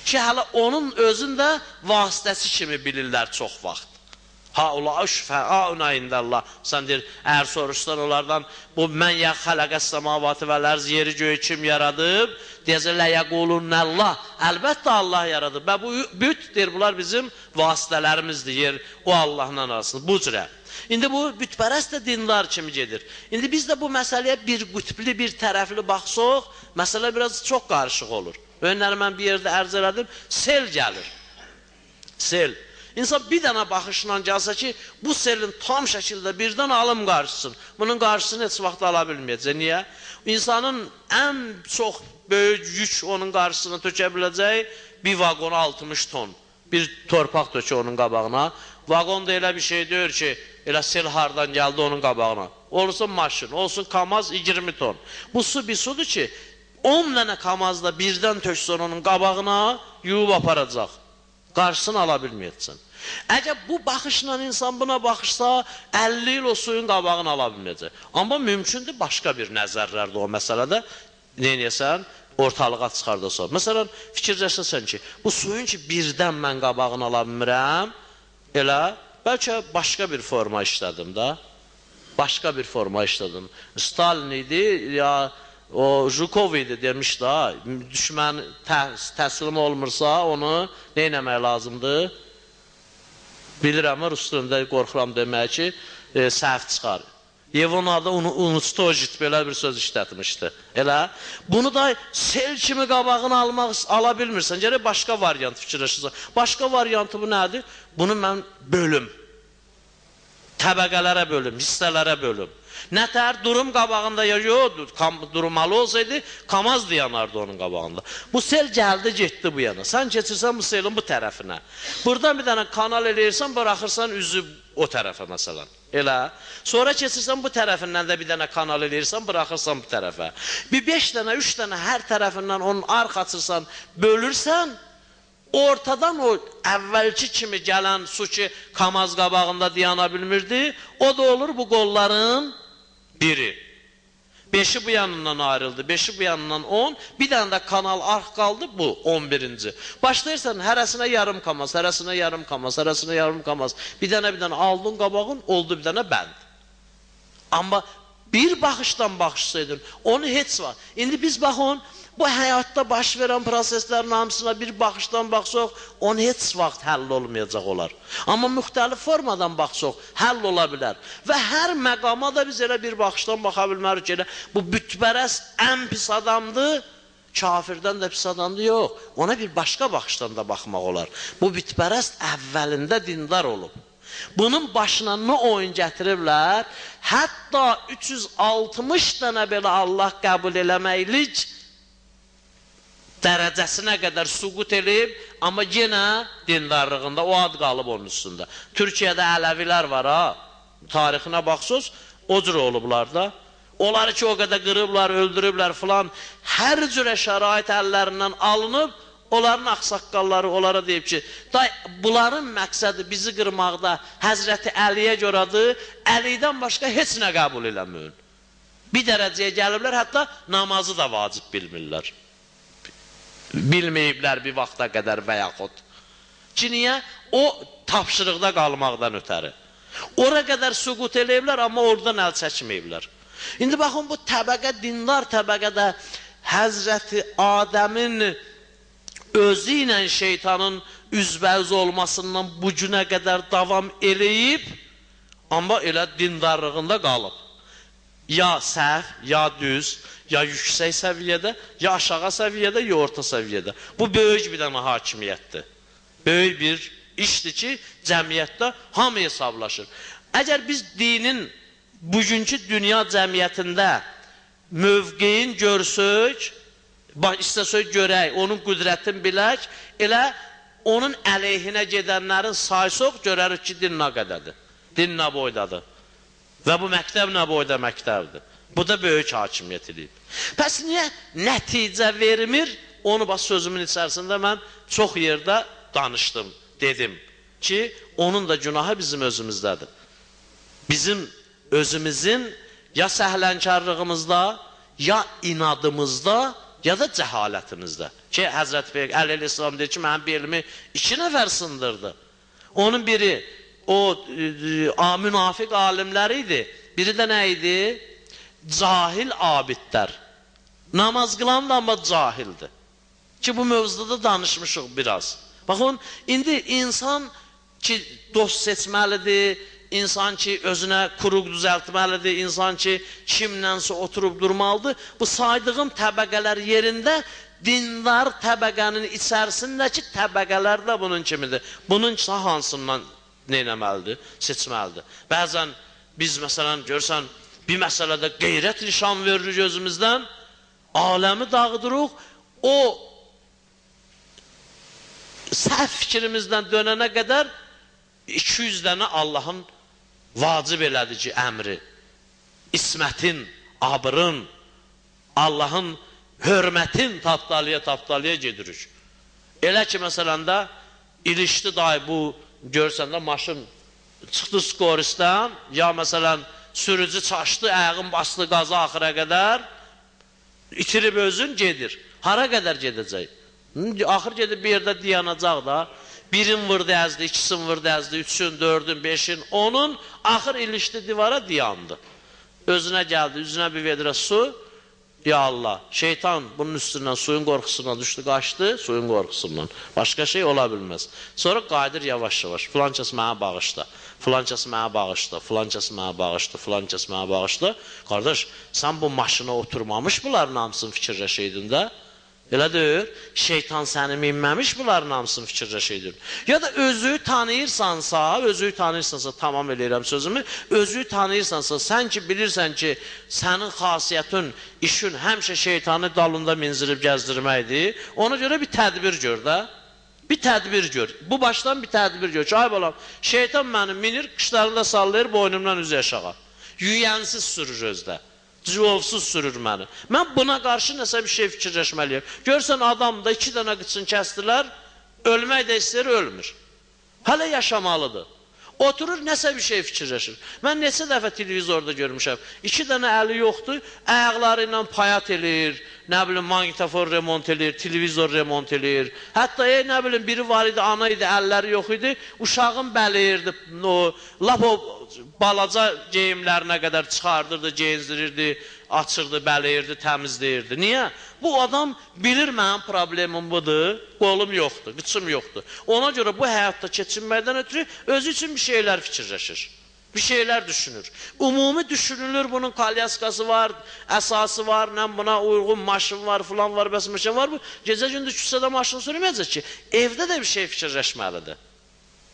ki, hələ onun özün də vasitəsi kimi bilirlər çox vaxt. Haula şüfəauna indəllah. Sən deyir, əgər soruşsan onlardan, bu mən yə xələqəs səmavatı və lərz, yeri göyü kim yaradıb? Deyəcəklər, yəqulunnəllah. Əlbəttə Allah yaradıb. Və bu bütdir, bunlar bizim vasitələrimizdir, yer o Allahla arasında, bu cürə. İndi bu bütpərəst də dinlar kimi gedir. İndi biz də bu məsələyə bir qütbli, bir tərəfli baxsaq, məsələ biraz çox qarışıq olur. Önləri mən bir yerdə ərz elədim, sel gəlir. Sel. İnsan bir dənə baxışla gəlsə ki, bu selin tam şəkildə birdən alım qarşısın. Bunun qarşısını heç vaxt ala bilməyəcək. Niyə? İnsanın ən çox böyük yük onun qarşısına tökə biləcək bir vaqona 60 ton. Bir torpaq tökə onun qabağına. Vaqon da elə bir şey deyir ki, elə sel hardan gəldi onun qabağına. Olsun maşın, olsun kamaz 20 ton. Bu su bir sudur ki, 10 dənə kamazda birdən töksən onun qabağına yuyub aparacaq. Qarşısını ala bilməyəcəksən. Əgər bu baxışla insan buna baxışsa, 50 il o suyun qabağını ala bilməyəcək. Amma mümkündür başqa bir nəzərlərdə o məsələdə neyəsən, ortalığa çıxardasa. Məsələn, fikirləşəsən ki, bu suyun ki birdən mən qabağını ala bilmirəm, elə, bəlkə başqa bir forma işlədim da. Başqa bir forma işlədim. Stalin idi, ya o Zhukov idi demiş da, düşmən təslim olmursa, onu neynəmək lazımdır? Bilirəm, Rus dilində qorxuram demək ki, səhv çıxar. Yevon adı unustojit belə bir söz işlətmişdi. Elə, bunu da sel kimi qabağını ala bilmirsən. Gərək başqa variant fikirləşirsən. Başqa variantı bu nədir? Bunu mən bölüm. Təbəqələrə bölüm, hissələrə bölüm. Nətər durum qabağında ya yox, durmalı olsaydı, kamaz da yanardı onun qabağında. Bu sel gəldi, getdi bu yana. Sən keçirsən bu selin bu tərəfinə. Buradan bir dənə kanal eləyirsən, bıraxırsan üzü o tərəfə məsələn. Elə. Sonra keçirsən bu tərəfindən də bir dənə kanal eləyirsən, bıraxırsan bu tərəfə. Bir 5 dənə, 3 dənə hər tərəfindən onun arx açırsan, bölürsən, ortadan o əvvəlki kimi gələn su ki, kamaz qabağında dayana bilmirdi, o da olur bu qolların biri. 5'i bu yanından ayrıldı, 5'i bu yanından 10, bir dənə də kanal arx qaldı, bu 11-ci. Başlayırsan, hərəsinə yarım kamaz, hərəsinə yarım kamaz, hərəsinə yarım kamaz. Bir dənə aldın qabağın, oldu bir dənə bənd. Amma bir baxışdan baxışsaydın, onu heç var. İndi biz baxın, bu həyatda baş verən proseslərin hamısına bir baxışdan baxsaq, onu heç vaxt həll olmayacaq olar. Amma müxtəlif formadan baxsaq, həll ola bilər. Və hər məqama da biz elə bir baxışdan baxa bilmərik ki, bu bütpərəst ən pis adamdır, kafirdən də pis adamdır, yox. Ona bir başqa baxışdan da baxmaq olar. Bu bütpərəst əvvəlində dindar olub. Bunun başına nə oyun gətiriblər? Hətta 360 dənə belə Allah qəbul eləməklik dərəcəsinə qədər süqut eləyib, amma yenə dindarlığında o ad qalıb onun üstündə. Türkiyədə Ələvilər var ha, tarixinə baxsız, o cür olublar da. Onları ki o qədər qırıblar, öldürüblər filan, hər cürə şərait əllərindən alınıb, onların axsaqqalları onlara deyib ki, bunların məqsədi bizi qırmaqda Həzrəti Əliyə görədir, Əlidən başqa heç nə qəbul eləməyin. Bir dərəcəyə gəliblər, hətta namazı da vacib bilmirlər. Bilməyiblər bir vaxta qədər və yaxud. Ki, niyə? O tapşırıqda qalmaqdan ötəri. Ora qədər süqut eləyiblər, amma oradan əl çəkməyiblər. İndi baxın, bu təbəqə, dindar təbəqədə Həzrəti Adəmin özü ilə şeytanın üzbəüz olmasından bu günə qədər davam eləyib, amma elə dindarlığında qalıb. Ya səhv, ya düz, ya yüksək səviyyədə, ya aşağı səviyyədə, ya orta səviyyədə. Bu böyük bir dənə hakimiyyətdir. Böyük bir işdir ki, cəmiyyətdə hamı hesablaşır. Əgər biz dinin bugünkü dünya cəmiyyətində mövqeyin görsək, istəsək görək, onun qüdrətini bilək, elə onun əleyhinə gedənlərin saysaq, görərik ki, din nə qədədir, din nə boydadır. Və bu məktəb nə boyda məktəbdir. Bu da böyük hakimiyyət edib. Pəs niyə nəticə vermir? Onu bax sözümün içərisində mən çox yerdə danışdım, dedim ki, onun da günahı bizim özümüzdədir. Bizim özümüzün ya səhlənkarlığımızda, ya inadımızda, ya da cəhalətimizdə. Ki Həzrət Peyğəmbər əleyhissalam deyir ki, mənim belimi 2 nəfər sındırdı. Onun biri o münafiq alimləri idi. Biri də nə idi? Cahil abidlər. Namaz qılan da amma cahildir. Ki bu mövzuda da danışmışıq biraz. Baxın, indi insan ki dost seçməlidir, insan ki özünə quruq düzəltməlidir, insan ki kimlənsə oturub durmalıdır. Bu saydığım təbəqələr yerində dindar təbəqənin içərisindəki təbəqələr də bunun kimidir. Bunun hansından neynəməlidir? Seçməlidir. Bəzən biz məsələn görsən bir məsələdə qeyrət nişan veririk özümüzdən, aləmi dağıdırıq, o səhv fikrimizdən dönənə qədər 200 dənə Allahın vacib elədici əmri, ismətin, abrın, Allahın hörmətin tapdalıya gedirik. Elə ki, məsələn də, ilişdi dahi bu, görsən də maşın çıxdı skoristdən, ya məsələn, sürücü çaşdı, ayağın bastı qaza axıra qədər, itirib özün gedir. Hara qədər gedəcək? Axır gedib bir yerdə dayanacaq da, birin vurdu əzdi, ikisin vurdu əzdi, üçün, dördün, beşin, onun, axır ilişdi divara dayandı. Özünə gəldi, üzünə bir vedrə su, ya Allah, şeytan bunun üstündən suyun qorxusundan düşdü, qaçdı, suyun qorxusundan. Başqa şey ola bilməz. Sonra qayıdır yavaş-yavaş, filancası mənə bağışla, filancası mənə bağışla, filancası mənə bağışla, filancası mənə bağışla. Qardaş, sən bu maşına oturmamış bunların hamısını fikirləşəydin də? Elə deyir, şeytan səni minməmiş bunların hamısını fikirləşəydin. Ya da özü tanıyırsansa, tamam eləyirəm sözümü, özü tanıyırsansa, sən ki bilirsən ki, sənin xasiyyətin, işin həmişə şeytanı dalında minzirib gəzdirməkdir, ona görə bir tədbir gör də. Bir tədbir gör. Bu başdan bir tədbir gör. Ay balam, şeytan məni minir, qışlarında sallayır, boynumdan üzü aşağı. Yüyənsiz sürür özdə. Civovsuz sürür məni. Mən buna qarşı nəsə bir şey fikirləşməliyəm. Görsən adamda 2 dənə qıçın kəsdilər, ölmək də istəyir, ölmür. Hələ yaşamalıdır. Oturur, nəsə bir şey fikirləşir. Mən neçə dəfə televizorda görmüşəm. 2 dənə əli yoxdur, ayaqları ilə payat eləyir, nə bilim, magnitofon remont eləyir, televizor remont eləyir. Hətta nə bilim, biri var idi, ana idi, əlləri yox idi, uşağın bələyirdi, lap o balaca geyimlərinə qədər çıxardırdı, geyindirirdi, açırdı, bələyirdi, təmizləyirdi. Niyə? Bu adam bilir mənim problemim budur, qolum yoxdur, qıçım yoxdur. Ona görə bu həyatda keçinməkdən ötürü özü üçün bir şeylər fikirləşir. Bir şeylər düşünür. Ümumi düşünülür, bunun kalyaskası var, əsası var, buna uyğun maşın var, filan var, bəs məşən var. Bu gecə gündüz küçədə maşın sürməyəcək ki, evdə də bir şey fikirləşməlidir.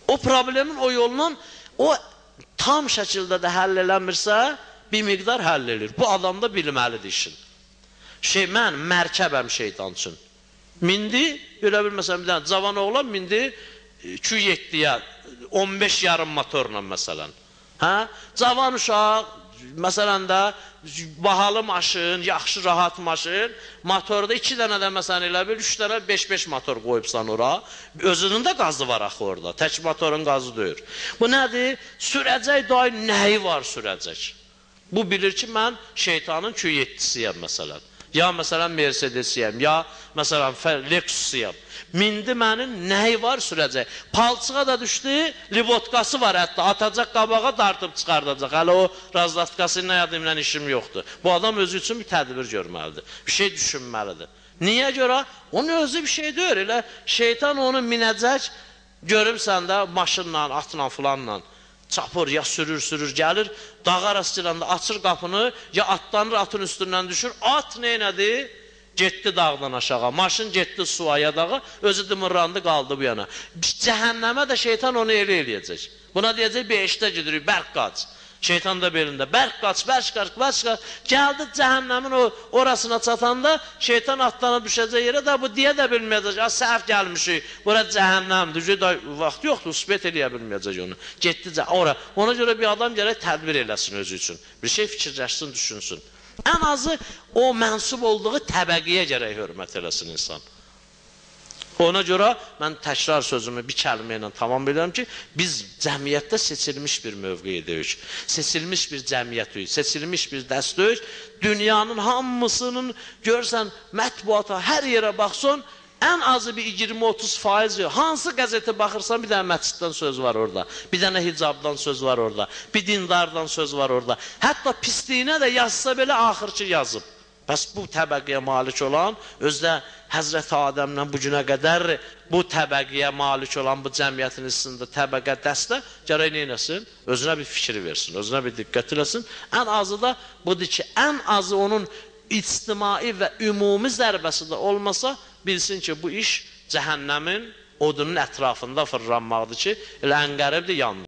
O problemin o yolundan, o tam şəkildə də həll eləmirsə, bir miqdar həll edir. Bu adam da bilməlidir işin. Mən mərkəbəm şeytan üçün. Mindi, görə bilməsəm, bir dənə cavan oğlan mindi 2.7-yə, 15 yarım motorla məsələn. Cavan uşaq, məsələn də, bahalı maşın, yaxşı, rahat maşın, motorda 2 dənə də məsələn elə bil, 3 dənə 5-5 motor qoyubsan ora, özünün də qazı var axı orada, tək motorun qazı deyir. Bu nədir? Sürəcək dahi nəyi var sürəcək? Bu bilir ki, mən şeytanın 2.7-siyəm məsələn. Ya məsələn Mercedesiyəm, ya məsələn Lexusiyəm. Mindi mənin nəyi var sürəcək? Palçığa da düşdü, libotkası var hətta, atacaq qabağa dartıb çıxardacaq. Hələ o razlatkası ilə yadımla işim yoxdur. Bu adam özü üçün bir tədbir görməlidir, bir şey düşünməlidir. Niyə görə? Onun özü bir şey deyir, elə şeytan onu minəcək, görürsən də maşınla, atla filanla. Çapır, ya sürür, gəlir, dağ arasıyla da açır qapını, ya atlanır, atın üstündən düşür. At neynədir? Getdi dağdan aşağı, maşın getdi suya, ya dağa, özü dımırrandı, qaldı bu yana. Cəhənnəmə də şeytan onu elə eləyəcək. Buna deyəcək, 5-də gidirik, bərk qaç. Şeytan da belində, bərk qaç, bərk qaç, bərk qaç. Gəldi cəhənnəmin orasına çatanda, şeytan atlanıb düşəcək yerə də, bu deyə də bilməyəcək. Səhv gəlmişik, bura cəhənnəmdir, vaxt yoxdur, usbet eləyə bilməyəcək onu. Getdi ora. Ona görə bir adam gərək tədbir eləsin özü üçün. Bir şey fikirləşsin, düşünsün. Ən azı o mənsub olduğu təbəqiyə gərək hörmət eləsin insan. Ona görə mən təkrar sözümü bir kəlmə ilə tamam edirəm ki, biz cəmiyyətdə seçilmiş bir mövqeydik, seçilmiş bir cəmiyyətik, seçilmiş bir dəstəyik. Dünyanın hamısının, görsən, mətbuata hər yerə baxsın, ən azı bir 20-30% yox. Hansı qəzetə baxırsan, bir dənə məsciddən söz var orada. Bir dənə hicabdan söz var orada. Bir dindardan söz var orada. Hətta pisliyinə də yazsa belə axırki yazıb. Bəs bu təbəqəyə malik olan, özdə Həzrəti Adəmlə bu günə qədər bu təbəqəyə malik olan bu cəmiyyətin içində təbəqə dəstə gərək neynəsin? Özünə bir fikri versin, özünə bir diqqət eləsin. Ən azı da budur ki, ən azı onun ictimai və ümumi zərbəsi də olmasa, bilsin ki, bu iş cəhənnəmin odunun ətrafında fırlanmaqdır ki, elə ən qəribdir yandı.